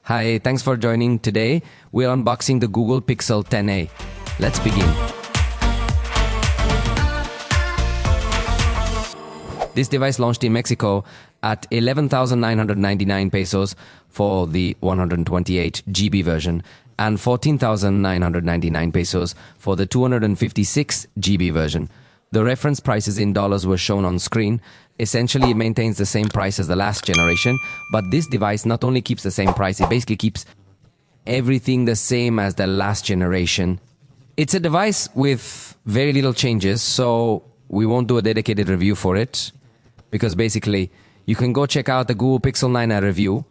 Hi, thanks for joining. Today, we're unboxing the Google Pixel 10a. Let's begin. This device launched in Mexico at 11,999 pesos for the 128 GB version and 14,999 pesos for the 256 GB version. The reference prices in dollars were shown on screen. Essentially, it maintains the same price as the last generation, but this device not only keeps the same price, it basically keeps everything the same as the last generation. It's a device with very little changes, so we won't do a dedicated review for it, because basically, you can go check out the Google Pixel 9a review,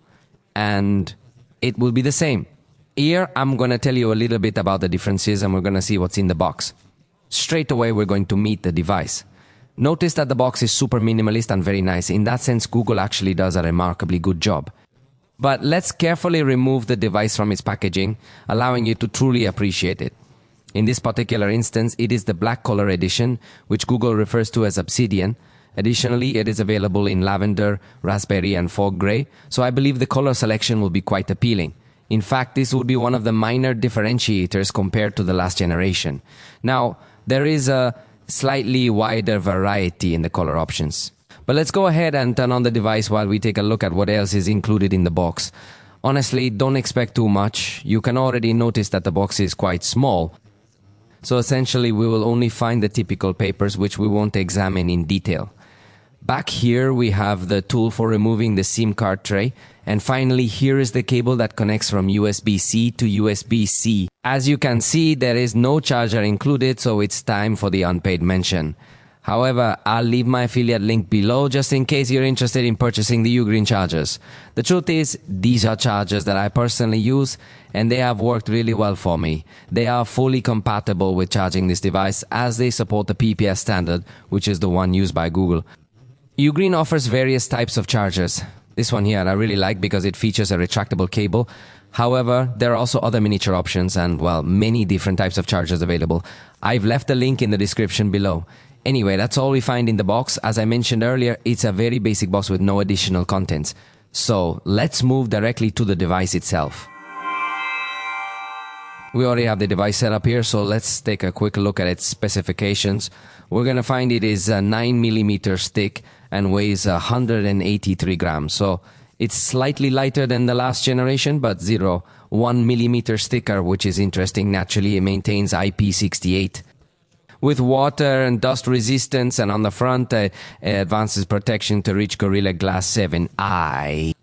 and it will be the same. Here, I'm going to tell you a little bit about the differences, and we're going to see what's in the box. Straight away, we're going to meet the device. Notice that the box is super minimalist and very nice. In that sense, Google actually does a remarkably good job. But let's carefully remove the device from its packaging, allowing you to truly appreciate it. In this particular instance, it is the black color edition, which Google refers to as Obsidian. Additionally, it is available in lavender, raspberry, and fog gray, so I believe the color selection will be quite appealing. In fact, this would be one of the minor differentiators compared to the last generation. Now, there is a slightly wider variety in the color options. But let's go ahead and turn on the device while we take a look at what else is included in the box. Honestly, don't expect too much. You can already notice that the box is quite small. So essentially, we will only find the typical papers which we won't examine in detail. Back here, we have the tool for removing the SIM card tray. And finally, here is the cable that connects from USB-C to USB-C. As you can see, there is no charger included, so it's time for the unpaid mention. However, I'll leave my affiliate link below just in case you're interested in purchasing the Ugreen chargers. The truth is, these are chargers that I personally use, and they have worked really well for me. They are fully compatible with charging this device as they support the PPS standard, which is the one used by Google. Ugreen offers various types of chargers. This one here I really like because it features a retractable cable. However, there are also other miniature options and, well, many different types of chargers available. I've left a link in the description below. Anyway, that's all we find in the box. As I mentioned earlier, it's a very basic box with no additional contents. So let's move directly to the device itself. We already have the device set up here, so let's take a quick look at its specifications. We're going to find it is 9 millimeters thick and weighs 183 grams. So it's slightly lighter than the last generation, but 1 millimeter thicker, which is interesting. Naturally, it maintains IP68. With water and dust resistance, and on the front, advances protection to reach Gorilla Glass 7i.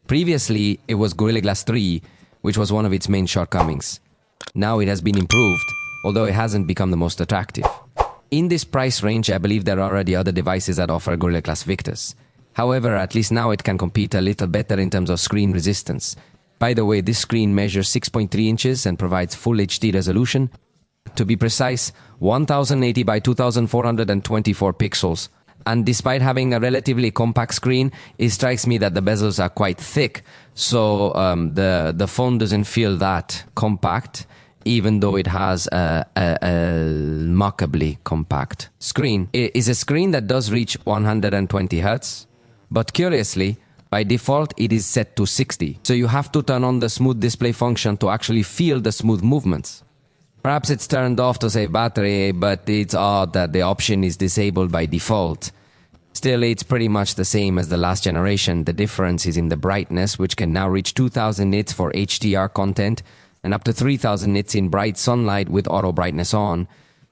Previously, it was Gorilla Glass 3, which was one of its main shortcomings. Now it has been improved, although it hasn't become the most attractive. In this price range, I believe there are already other devices that offer Gorilla Glass Victus. However, at least now it can compete a little better in terms of screen resistance. By the way, this screen measures 6.3 inches and provides full HD resolution. To be precise, 1080 by 2424 pixels. And despite having a relatively compact screen, it strikes me that the bezels are quite thick, so the phone doesn't feel that compact, even though it has a remarkably compact screen. It is a screen that does reach 120 Hz, but curiously, by default, it is set to 60. So you have to turn on the smooth display function to actually feel the smooth movements. Perhaps it's turned off to save battery, but it's odd that the option is disabled by default. Still, it's pretty much the same as the last generation. The difference is in the brightness, which can now reach 2000 nits for HDR content and up to 3000 nits in bright sunlight with auto brightness on.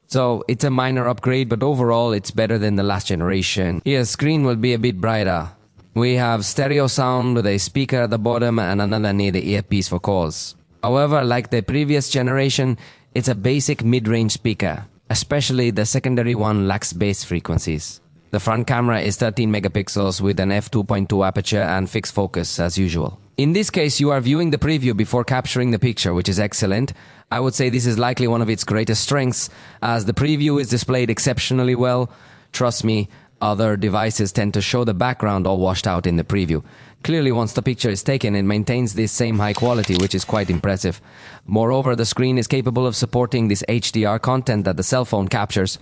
So it's a minor upgrade, but overall it's better than the last generation. Here, screen will be a bit brighter. We have stereo sound with a speaker at the bottom and another near the earpiece for calls. However, like the previous generation, it's a basic mid-range speaker. Especially the secondary one lacks bass frequencies. The front camera is 13 megapixels with an f2.2 aperture and fixed focus as usual. In this case, you are viewing the preview before capturing the picture, which is excellent. I would say this is likely one of its greatest strengths, as the preview is displayed exceptionally well. Trust me, other devices tend to show the background all washed out in the preview. Clearly, once the picture is taken, it maintains this same high quality, which is quite impressive. Moreover, the screen is capable of supporting this HDR content that the cell phone captures,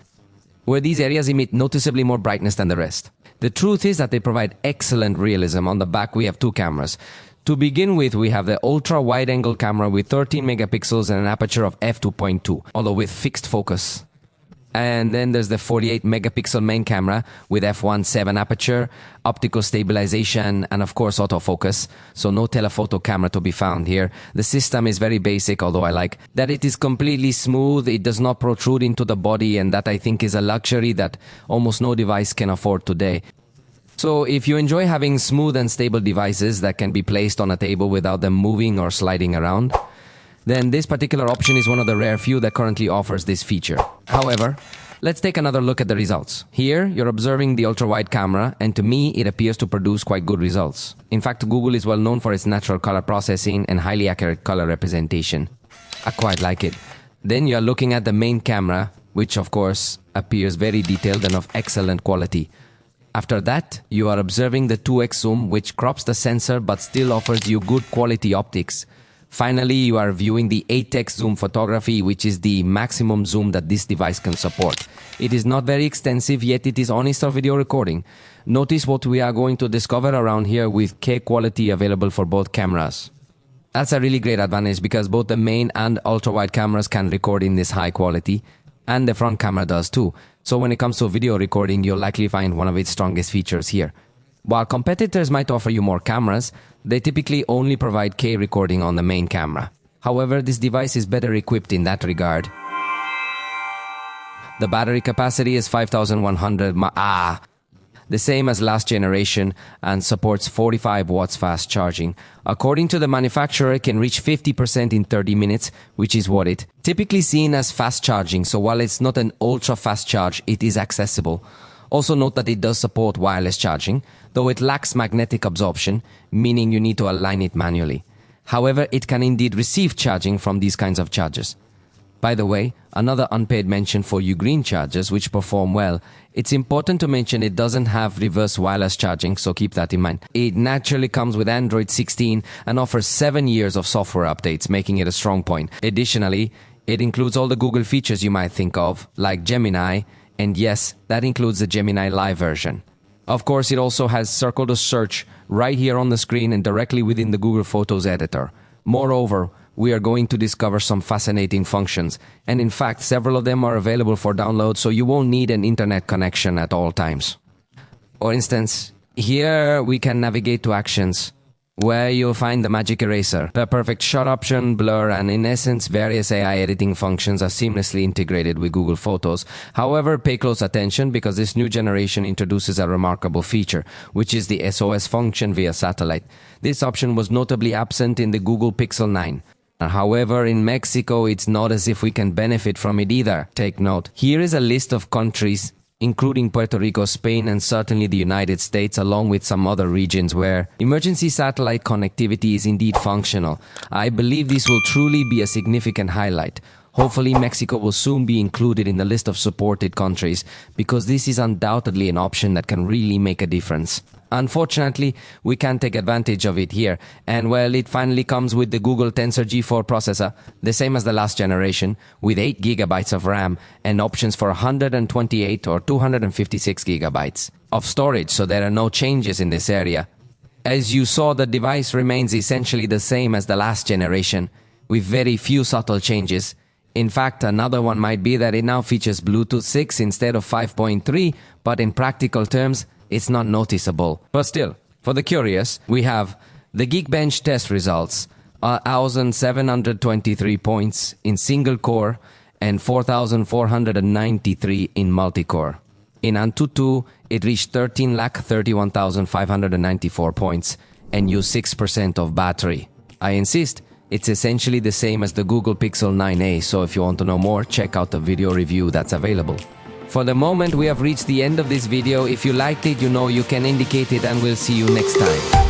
where these areas emit noticeably more brightness than the rest. The truth is that they provide excellent realism. On the back, we have two cameras. To begin with, we have the ultra wide angle camera with 13 megapixels and an aperture of f2.2, although with fixed focus. And then there's the 48 megapixel main camera with f1.7 aperture, optical stabilization, and of course autofocus. So no telephoto camera to be found here. The system is very basic, although I like that it is completely smooth. It does not protrude into the body, and that I think is a luxury that almost no device can afford today. So if you enjoy having smooth and stable devices that can be placed on a table without them moving or sliding around, then this particular option is one of the rare few that currently offers this feature. However, let's take another look at the results. Here, you're observing the ultra-wide camera, and to me, it appears to produce quite good results. In fact, Google is well known for its natural color processing and highly accurate color representation. I quite like it. Then you're looking at the main camera, which of course appears very detailed and of excellent quality. After that, you are observing the 2x zoom, which crops the sensor but still offers you good quality optics. Finally, you are viewing the 8x zoom photography, which is the maximum zoom that this device can support. It is not very extensive, yet it is honest for video recording. Notice what we are going to discover around here with K quality available for both cameras. That's a really great advantage because both the main and ultra-wide cameras can record in this high quality, and the front camera does too. So when it comes to video recording, you'll likely find one of its strongest features here. While competitors might offer you more cameras, they typically only provide K recording on the main camera. However, this device is better equipped in that regard. The battery capacity is 5100 mAh, the same as last generation, and supports 45 watts fast charging. According to the manufacturer, it can reach 50% in 30 minutes, which is what it typically seen as fast charging. So while it's not an ultra fast charge, it is accessible. Also note that it does support wireless charging, though it lacks magnetic absorption, meaning you need to align it manually. However, it can indeed receive charging from these kinds of chargers. By the way, another unpaid mention for you green chargers which perform well. It's important to mention it doesn't have reverse wireless charging, so keep that in mind. It naturally comes with Android 16 and offers 7 years of software updates, making it a strong point. Additionally, it includes all the Google features you might think of, like Gemini, and yes, that includes the Gemini Live version. Of course, it also has Circle to Search right here on the screen and directly within the Google Photos editor. Moreover, we are going to discover some fascinating functions, and in fact, several of them are available for download, so you won't need an internet connection at all times. For instance, here we can navigate to actions, where you'll find the magic eraser, the perfect shot option, blur, and in essence, various AI editing functions are seamlessly integrated with Google Photos. However, pay close attention because this new generation introduces a remarkable feature, which is the SOS function via satellite. This option was notably absent in the Google Pixel 9. However, in Mexico, it's not as if we can benefit from it either. Take note. Here is a list of countries, including Puerto Rico, Spain, and certainly the United States, along with some other regions where emergency satellite connectivity is indeed functional. I believe this will truly be a significant highlight. Hopefully, Mexico will soon be included in the list of supported countries because this is undoubtedly an option that can really make a difference. Unfortunately, we can't take advantage of it here, and well, it finally comes with the Google Tensor G4 processor, the same as the last generation, with 8 GB of RAM and options for 128 or 256 GB of storage, so there are no changes in this area. As you saw, the device remains essentially the same as the last generation, with very few subtle changes. In fact, another one might be that it now features Bluetooth 6 instead of 5.3, but in practical terms, it's not noticeable. But still, for the curious, we have the Geekbench test results, 1,723 points in single core and 4,493 in multi-core. In Antutu, it reached 13,31,594 points and used 6% of battery. I insist, it's essentially the same as the Google Pixel 9a, so if you want to know more, check out the video review that's available. For the moment, we have reached the end of this video. If you liked it, you know you can indicate it, and we'll see you next time.